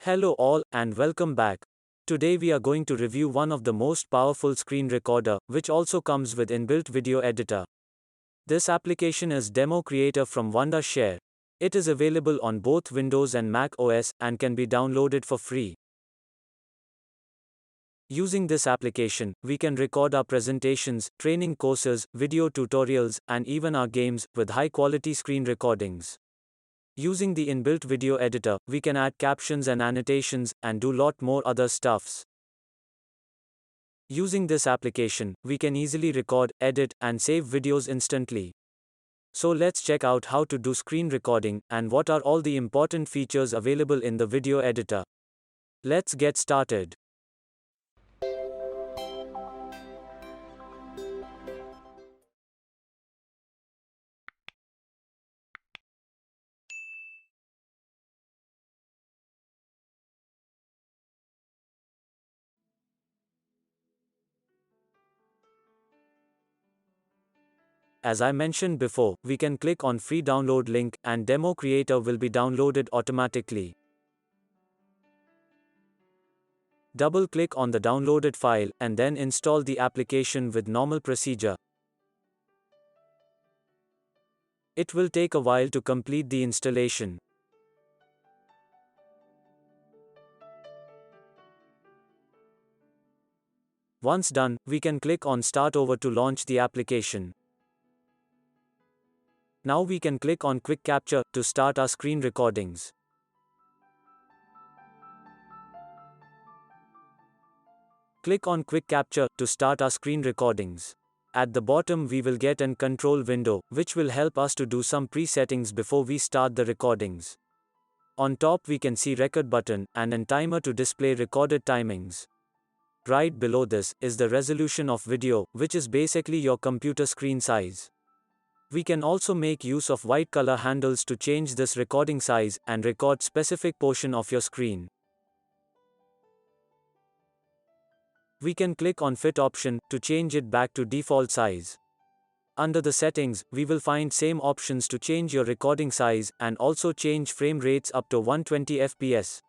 Hello all and welcome back. Today we are going to review one of the most powerful screen recorder, which also comes with inbuilt video editor. This application is DemoCreator from Wondershare. It is available on both Windows and Mac OS and can be downloaded for free. Using this application, we can record our presentations, training courses, video tutorials, and even our games with high-quality screen recordings. Using the inbuilt video editor, we can add captions and annotations, and do lot more other stuffs. Using this application, we can easily record, edit, and save videos instantly. So let's check out how to do screen recording, and what are all the important features available in the video editor. Let's get started. As I mentioned before, we can click on free download link and DemoCreator will be downloaded automatically. Double-click on the downloaded file and then install the application with normal procedure. It will take a while to complete the installation. Once done, we can click on Start Over to launch the application. Now we can click on Quick Capture to start our screen recordings. Click on Quick Capture to start our screen recordings. At the bottom we will get an control window, which will help us to do some presettings before we start the recordings. On top we can see record button and a timer to display recorded timings. Right below this is the resolution of video, which is basically your computer screen size. We can also make use of white color handles to change this recording size and record specific portion of your screen. We can click on Fit option to change it back to default size. Under the settings, we will find same options to change your recording size and also change frame rates up to 120 fps.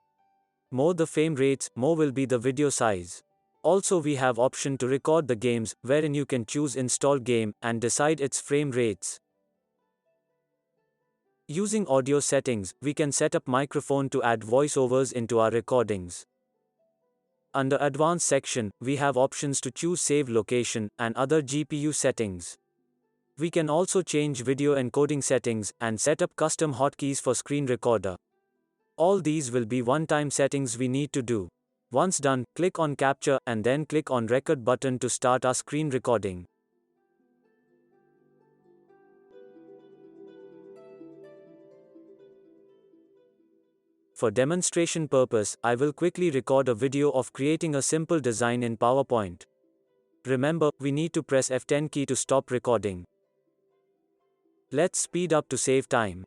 More the frame rates, more will be the video size. Also we have option to record the games, wherein you can choose install game and decide its frame rates. Using audio settings, we can set up microphone to add voiceovers into our recordings. Under advanced section, we have options to choose save location and other GPU settings. We can also change video encoding settings and set up custom hotkeys for screen recorder. All these will be one-time settings we need to do. Once done, click on Capture and then click on Record button to start our screen recording. For demonstration purpose, I will quickly record a video of creating a simple design in PowerPoint. Remember, we need to press F10 key to stop recording. Let's speed up to save time.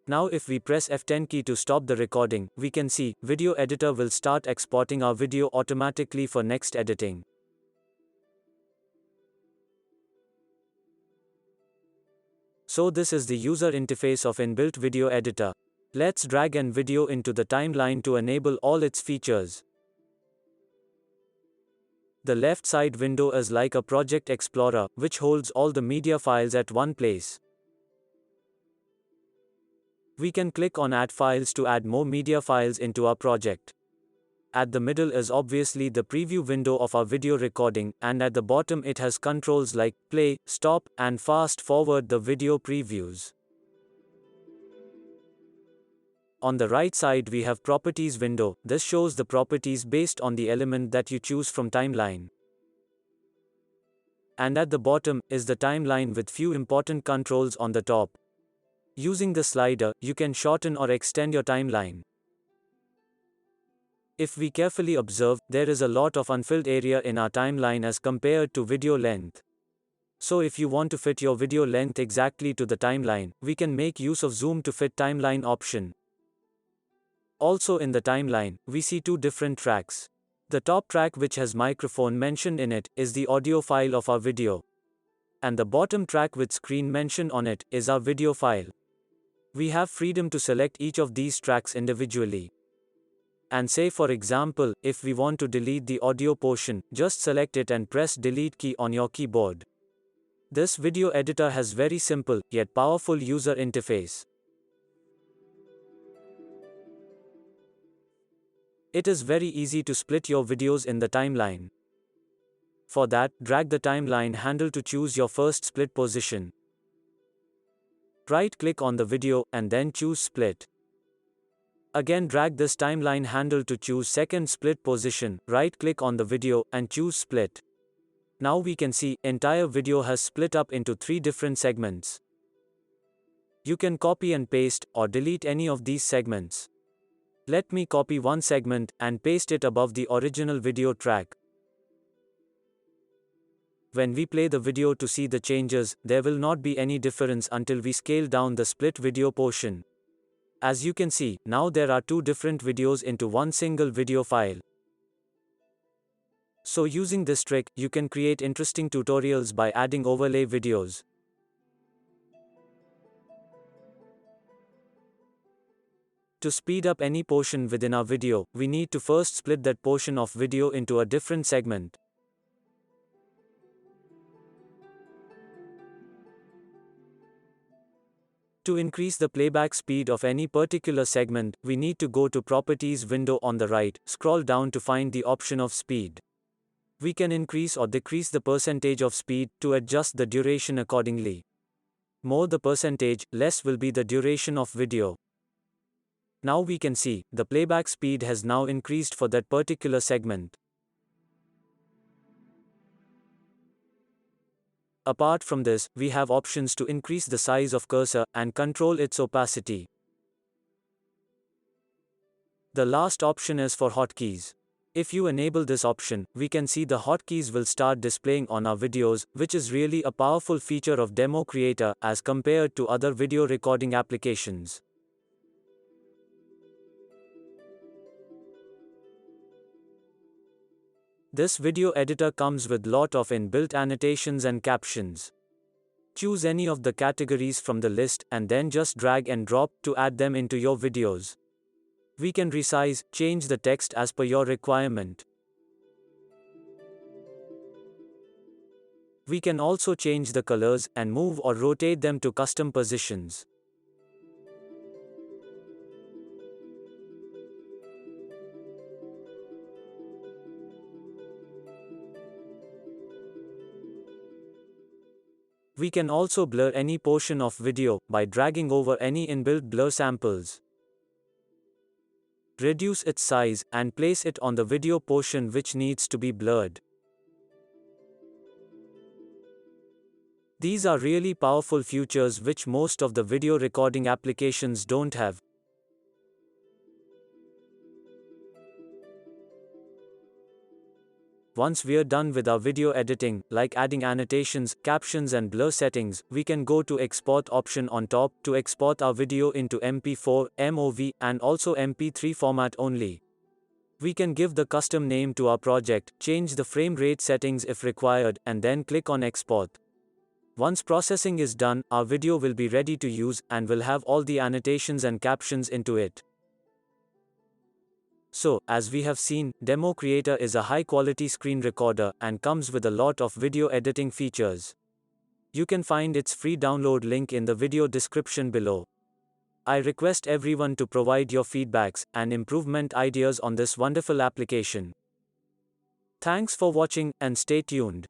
Now if we press F10 key to stop the recording, we can see, video editor will start exporting our video automatically for next editing. So this is the user interface of inbuilt video editor. Let's drag an video into the timeline to enable all its features. The left side window is like a project explorer, which holds all the media files at one place. We can click on Add Files to add more media files into our project. At the middle is obviously the preview window of our video recording, and at the bottom it has controls like play, stop, and fast forward the video previews. On the right side we have Properties window. This shows the properties based on the element that you choose from timeline. And at the bottom is the timeline with few important controls on the top. Using the slider, you can shorten or extend your timeline. If we carefully observe, there is a lot of unfilled area in our timeline as compared to video length. So if you want to fit your video length exactly to the timeline, we can make use of Zoom to Fit timeline option. Also in the timeline, we see two different tracks. The top track which has microphone mentioned in it is the audio file of our video. And the bottom track with screen mentioned on it is our video file. We have freedom to select each of these tracks individually. And say for example, if we want to delete the audio portion, just select it and press delete key on your keyboard. This video editor has very simple, yet powerful user interface. It is very easy to split your videos in the timeline. For that, drag the timeline handle to choose your first split position. Right-click on the video, and then choose split. Again drag this timeline handle to choose second split position, right-click on the video, and choose split. Now we can see, entire video has split up into 3 different segments. You can copy and paste, or delete any of these segments. Let me copy one segment, and paste it above the original video track. When we play the video to see the changes, there will not be any difference until we scale down the split video portion. As you can see, now there are 2 different videos into one single video file. So using this trick, you can create interesting tutorials by adding overlay videos. To speed up any portion within our video, we need to first split that portion of video into a different segment. To increase the playback speed of any particular segment, we need to go to Properties window on the right, scroll down to find the option of speed. We can increase or decrease the percentage of speed to adjust the duration accordingly. More the percentage, less will be the duration of video. Now we can see, the playback speed has now increased for that particular segment. Apart from this, we have options to increase the size of cursor and control its opacity. The last option is for hotkeys. If you enable this option, we can see the hotkeys will start displaying on our videos, which is really a powerful feature of DemoCreator as compared to other video recording applications. This video editor comes with lot of inbuilt annotations and captions. Choose any of the categories from the list and then just drag and drop to add them into your videos. We can resize, change the text as per your requirement. We can also change the colors and move or rotate them to custom positions. We can also blur any portion of video by dragging over any inbuilt blur samples. Reduce its size and place it on the video portion which needs to be blurred. These are really powerful features which most of the video recording applications don't have. Once we're done with our video editing, like adding annotations, captions and blur settings, we can go to export option on top to export our video into MP4, MOV, and also MP3 format only. We can give the custom name to our project, change the frame rate settings if required, and then click on export. Once processing is done, our video will be ready to use and will have all the annotations and captions into it. So, as we have seen, DemoCreator is a high-quality screen recorder and comes with a lot of video editing features. You can find its free download link in the video description below. I request everyone to provide your feedbacks and improvement ideas on this wonderful application. Thanks for watching and stay tuned.